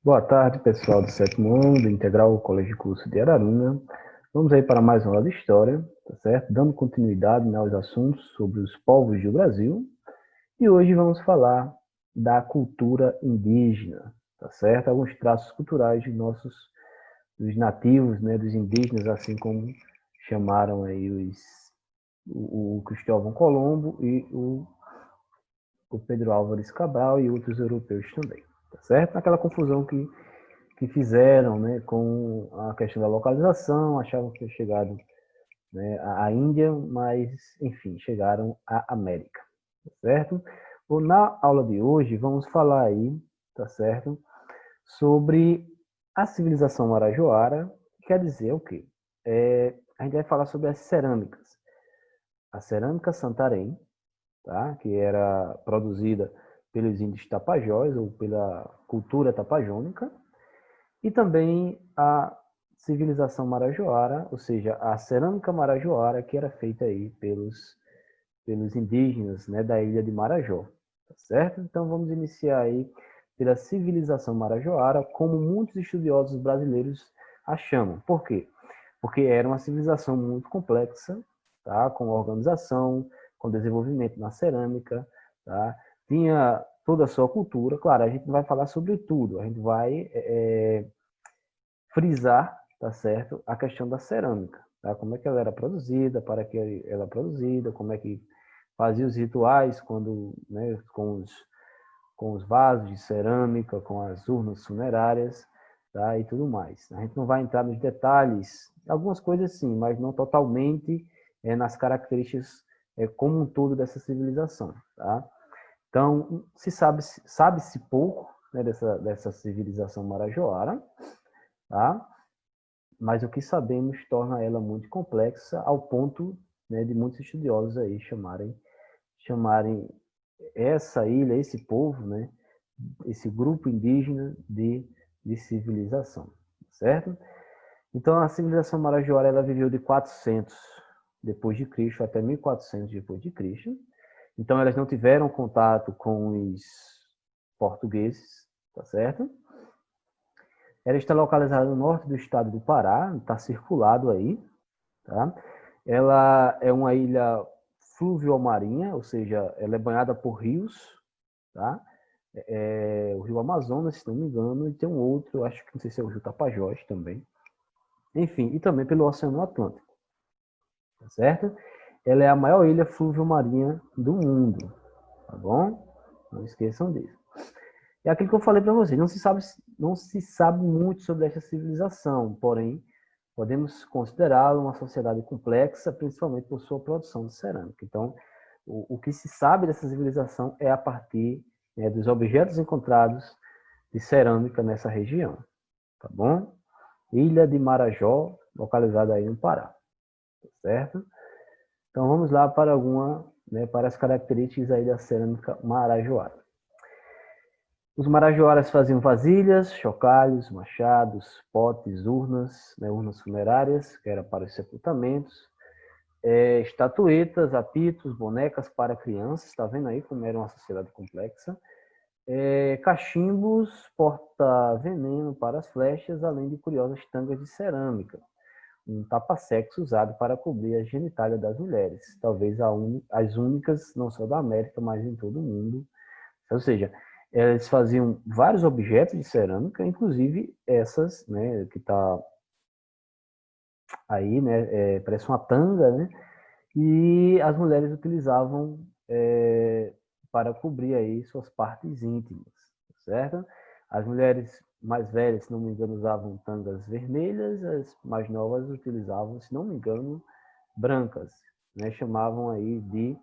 Boa tarde, pessoal do sétimo ano do Integral Colégio de Curso de Araruna. Vamos aí para mais uma aula de História, tá certo? Dando continuidade, né, aos assuntos sobre os povos do Brasil. E hoje vamos falar da cultura indígena, tá certo? Alguns traços culturais dos nativos, né, dos indígenas, assim como chamaram aí o Cristóvão Colombo e o Pedro Álvares Cabral e outros europeus também, tá certo? Aquela confusão que fizeram, né, com a questão da localização, achavam que tinha chegado, né, à Índia, mas, enfim, chegaram à América, tá certo? Na aula de hoje, vamos falar aí, tá certo, sobre a civilização marajoara, que quer dizer o quê? A gente vai falar sobre as cerâmicas. A cerâmica Santarém, tá, que era produzida pelos índios tapajós, ou pela cultura tapajônica, e também a civilização marajoara, ou seja, a cerâmica marajoara, que era feita aí pelos indígenas, né, da ilha de Marajó, tá certo? Então vamos iniciar aí pela civilização marajoara, como muitos estudiosos brasileiros a chamam. Por quê? Porque era uma civilização muito complexa, tá? Com organização, com desenvolvimento na cerâmica, tá? Tinha toda a sua cultura. Claro, a gente não vai falar sobre tudo, a gente vai frisar, tá certo, a questão da cerâmica, tá? Como é que ela era produzida, para que ela era produzida, como é que fazia os rituais quando, né, com os vasos de cerâmica, com as urnas funerárias, tá? E tudo mais. A gente não vai entrar nos detalhes, algumas coisas sim, mas não totalmente nas características como um todo dessa civilização, tá? Então, sabe-se pouco, né, dessa civilização marajoara, tá? Mas o que sabemos torna ela muito complexa ao ponto, né, de muitos estudiosos aí chamarem essa ilha, esse povo, né, esse grupo indígena de civilização, certo? Então a civilização marajoara ela viveu de 400 depois de Cristo até 1400 depois de Cristo. Então elas não tiveram contato com os portugueses, tá certo? Ela está localizada no norte do estado do Pará, está circulado aí, tá? Ela é uma ilha fluviomarinha, ou seja, ela é banhada por rios, tá? O rio Amazonas, se não me engano, e tem um outro, acho que não sei se é o rio Tapajós também. Enfim, e também pelo Oceano Atlântico, tá certo? Ela é a maior ilha fluviomarinha do mundo, tá bom? Não esqueçam disso. É aquilo que eu falei para vocês, não se sabe muito sobre essa civilização, porém, podemos considerá-la uma sociedade complexa, principalmente por sua produção de cerâmica. Então, o que se sabe dessa civilização é a partir, né, dos objetos encontrados de cerâmica nessa região, tá bom? Ilha de Marajó, localizada aí no Pará, tá certo? Então vamos lá para as características aí da cerâmica marajoara. Os marajoaras faziam vasilhas, chocalhos, machados, potes, urnas, né, urnas funerárias, que era para os sepultamentos, estatuetas, apitos, bonecas para crianças, está vendo aí como era uma sociedade complexa, cachimbos, porta-veneno para as flechas, além de curiosas tangas de cerâmica, um tapa-sexo usado para cobrir a genitália das mulheres, talvez as únicas, não só da América, mas em todo o mundo. Ou seja, eles faziam vários objetos de cerâmica, inclusive essas, né, que está aí, né, parece uma tanga, né, e as mulheres utilizavam para cobrir aí suas partes íntimas, certo? As mulheres mais velhas, se não me engano, usavam tangas vermelhas, as mais novas utilizavam, se não me engano, brancas, né? Chamavam aí de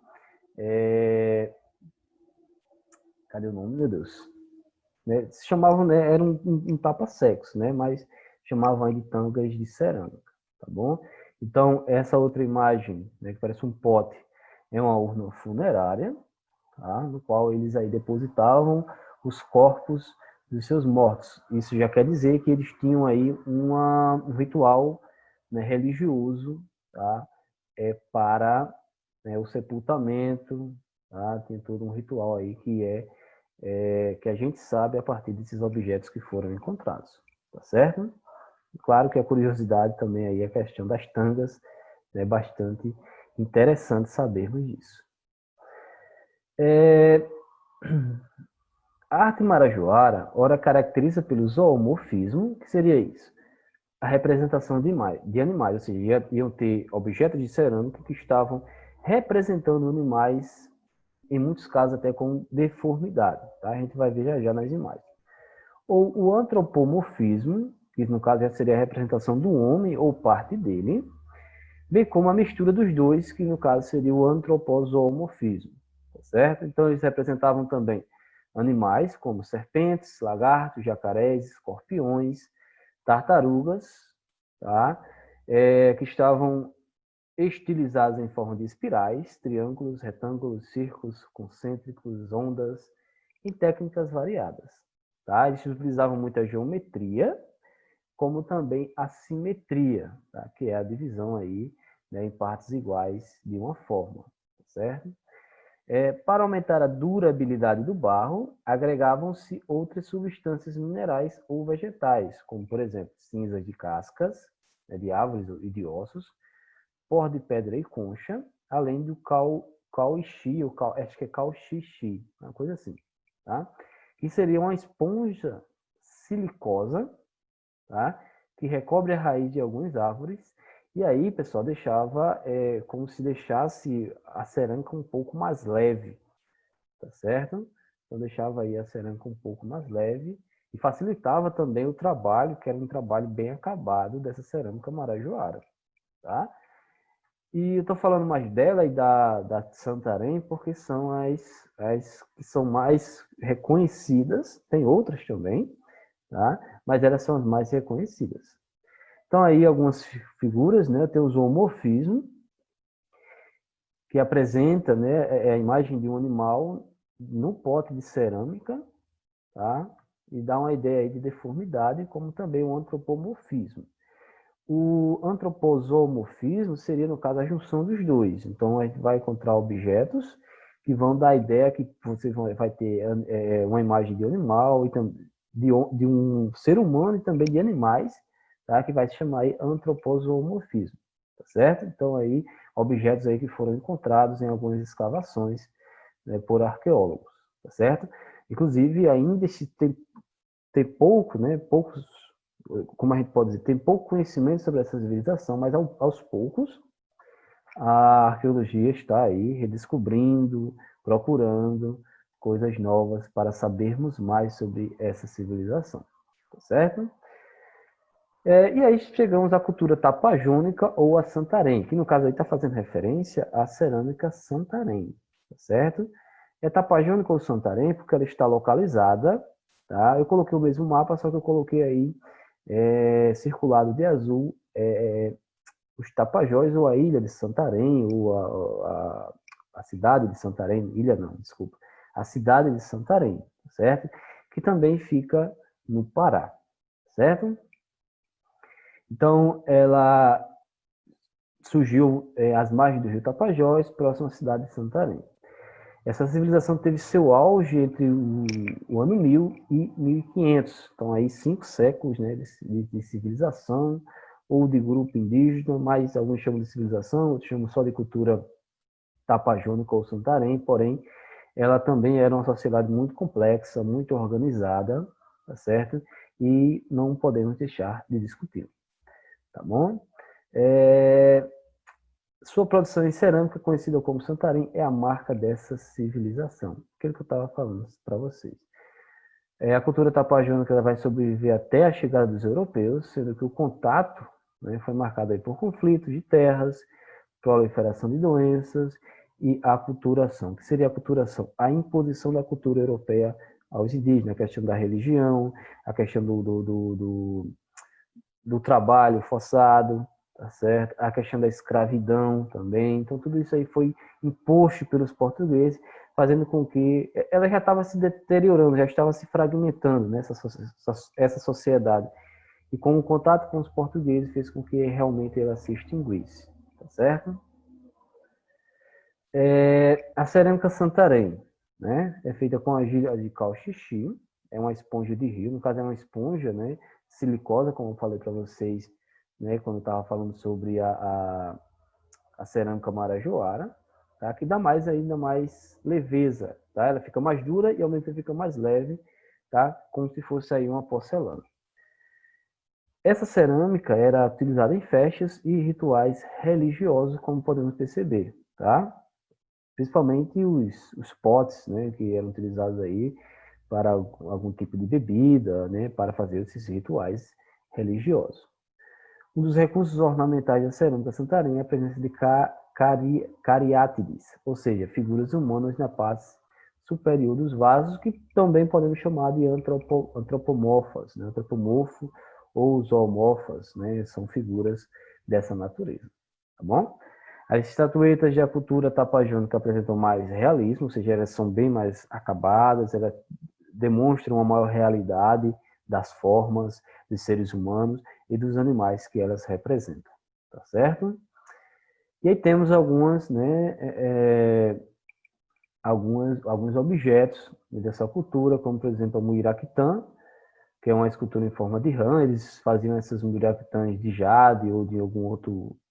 cadê o nome, meu Deus? Né? Se chamavam, né, era um tapa-sexo, né? Mas chamavam aí de tangas de cerâmica, tá bom? Então, essa outra imagem, né, que parece um pote, é uma urna funerária, tá? No qual eles aí depositavam os corpos dos seus mortos. Isso já quer dizer que eles tinham aí um ritual, né, religioso, tá? Para, né, o sepultamento, tá? Tem todo um ritual aí que que a gente sabe a partir desses objetos que foram encontrados, tá certo? Claro que a curiosidade também aí, a questão das tangas, é bastante interessante sabermos disso. A arte marajoara, ora, caracteriza pelo zoomorfismo, que seria isso? A representação de animais, ou seja, iam ter objetos de cerâmica que estavam representando animais, em muitos casos até com deformidade, tá? A gente vai ver já já nas imagens. Ou o antropomorfismo, que no caso já seria a representação do homem ou parte dele, bem como a mistura dos dois, que no caso seria o antropozoomorfismo, tá certo? Então eles representavam também animais como serpentes, lagartos, jacarés, escorpiões, tartarugas, tá? Que estavam estilizados em forma de espirais, triângulos, retângulos, círculos, concêntricos, ondas, em técnicas variadas. Tá? Eles utilizavam muita geometria, como também a simetria, tá? Que é a divisão aí, né, em partes iguais de uma forma, certo? Para aumentar a durabilidade do barro, agregavam-se outras substâncias minerais ou vegetais, como, por exemplo, cinzas de cascas, né, de árvores e de ossos, pó de pedra e concha, além do cauxi, acho que é cauxixi, uma coisa assim, tá? Que seria uma esponja silicosa, tá? Que recobre a raiz de algumas árvores. E aí, pessoal, deixava como se deixasse a cerâmica um pouco mais leve, tá certo? Então, deixava aí a cerâmica um pouco mais leve e facilitava também o trabalho, que era um trabalho bem acabado dessa cerâmica marajoara, tá? E eu estou falando mais dela e da Santarém porque são as que são mais reconhecidas, tem outras também, tá? Mas elas são as mais reconhecidas. Então, aí algumas figuras, né? Tem o zoomorfismo, que apresenta, né, a imagem de um animal no pote de cerâmica, tá? E dá uma ideia aí de deformidade, como também o antropomorfismo. O antropozoomorfismo seria, no caso, a junção dos dois. Então, a gente vai encontrar objetos que vão dar a ideia que você vai ter uma imagem de animal, e de um ser humano e também de animais, tá? Que vai se chamar aí antropozoomorfismo, tá certo? Então, aí, objetos aí que foram encontrados em algumas escavações, né, por arqueólogos, tá certo? Inclusive, ainda se tem pouco, né, poucos, como a gente pode dizer, tem pouco conhecimento sobre essa civilização, mas aos poucos a arqueologia está aí redescobrindo, procurando coisas novas para sabermos mais sobre essa civilização, tá certo? E aí chegamos à cultura tapajônica ou a Santarém, que no caso aí está fazendo referência à cerâmica Santarém, tá certo? É tapajônica ou Santarém porque ela está localizada, tá? Eu coloquei o mesmo mapa, só que eu coloquei aí circulado de azul os Tapajós ou a ilha de Santarém, ou a cidade de Santarém, ilha não, desculpa, a cidade de Santarém, certo? Que também fica no Pará, certo? Então, ela surgiu às margens do rio Tapajós, próximo à cidade de Santarém. Essa civilização teve seu auge entre o ano 1000 e 1500. Então, aí 5 séculos, né, de civilização ou de grupo indígena, mas alguns chamam de civilização, outros chamam só de cultura tapajônica ou Santarém, porém, ela também era uma sociedade muito complexa, muito organizada, tá certo? E não podemos deixar de discutir, tá bom? Sua produção em cerâmica, conhecida como Santarém, é a marca dessa civilização. Aquilo que eu estava falando para vocês. A cultura tapajônica ela vai sobreviver até a chegada dos europeus, sendo que o contato, né, foi marcado aí por conflitos de terras, proliferação de doenças e a aculturação. O que seria a aculturação? A imposição da cultura europeia aos indígenas, a questão da religião, a questão do trabalho forçado, tá certo? A questão da escravidão também. Então, tudo isso aí foi imposto pelos portugueses, fazendo com que ela já estava se deteriorando, já estava se fragmentando, né, essa sociedade. E com o contato com os portugueses fez com que realmente ela se extinguisse, tá certo? A cerâmica Santarém. né? É feita com argila de cal-xixi, é uma esponja de rio, no caso é uma esponja, né? Silicosa, como eu falei para vocês, né? Quando eu estava falando sobre a cerâmica marajoara, tá? Que dá mais ainda mais leveza, tá? Ela fica mais dura e ao mesmo tempo fica mais leve, tá? Como se fosse aí uma porcelana. Essa cerâmica era utilizada em festas e rituais religiosos, como podemos perceber, tá? Principalmente os potes, né, que eram utilizados aí para algum tipo de bebida, né, para fazer esses rituais religiosos. Um dos recursos ornamentais da cerâmica santarém é a presença de cariátides, ou seja, figuras humanas na parte superior dos vasos, que também podemos chamar de antropomorfas, né? Antropomorfo ou zoomorfas, né? São figuras dessa natureza, tá bom? As estatuetas da cultura tapajônica apresentam mais realismo, ou seja, elas são bem mais acabadas, elas demonstram uma maior realidade das formas dos seres humanos e dos animais que elas representam, tá certo? E aí temos algumas, né, alguns objetos dessa cultura, como por exemplo a muiraquitã, que é uma escultura em forma de rã. Eles faziam essas muiraquitãs de jade ou de alguma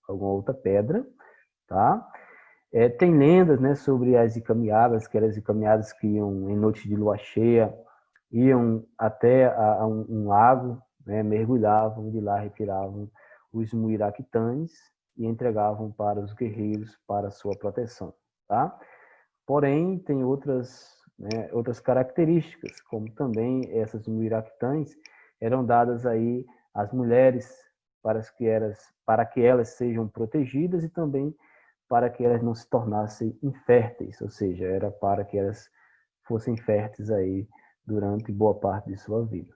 outra pedra, tá? Tem lendas, né, sobre as icamiadas, que eram as icamiadas que iam em noites de lua cheia, iam até um lago, né, mergulhavam, de lá retiravam os muiraquitãs e entregavam para os guerreiros para sua proteção, tá? Porém, tem outras, né, outras características, como também essas muiraquitãs eram dadas aí às mulheres para que elas sejam protegidas e também para que elas não se tornassem inférteis, ou seja, era para que elas fossem férteis aí durante boa parte de sua vida,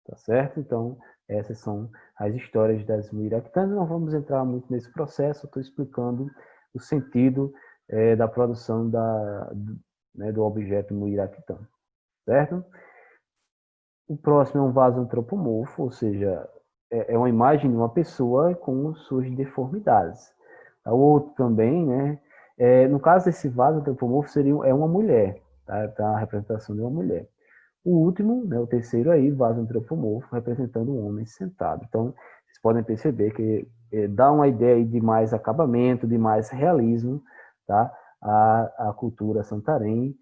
tá certo? Então, essas são as histórias das muiraquitãs. Não vamos entrar muito nesse processo, estou explicando o sentido da produção do objeto muiraquitã, certo? O próximo é um vaso antropomorfo, ou seja, é uma imagem de uma pessoa com suas deformidades. O outro também, né? No caso desse vaso antropomorfo, é uma mulher, tá? Tá a representação de uma mulher. O último, né, o terceiro aí, vaso antropomorfo, representando um homem sentado. Então, vocês podem perceber que dá uma ideia aí de mais acabamento, de mais realismo, tá? A cultura santarém,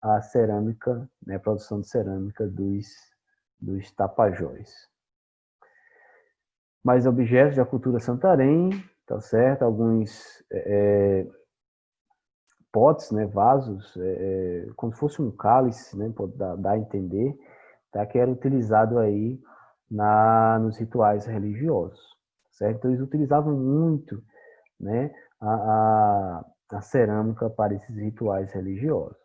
a cerâmica, né, a produção de cerâmica dos tapajós. Mais objetos da cultura santarém, tá certo? Alguns potes, né, vasos, como se fosse um cálice, né, pode dar a entender, tá? Que era utilizado aí nos rituais religiosos, certo? Então eles utilizavam muito, né, a cerâmica para esses rituais religiosos,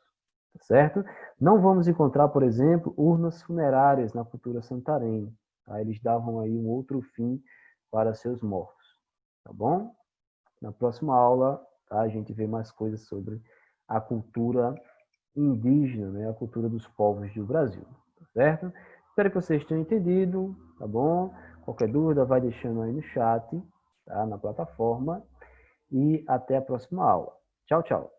certo? Não vamos encontrar, por exemplo, urnas funerárias na cultura santarém, tá? Eles davam aí um outro fim para seus mortos, tá bom? Na próxima aula, tá, a gente vê mais coisas sobre a cultura indígena, né, a cultura dos povos do Brasil, tá certo? Espero que vocês tenham entendido, tá bom? Qualquer dúvida, vai deixando aí no chat, tá, na plataforma, e até a próxima aula. Tchau, tchau.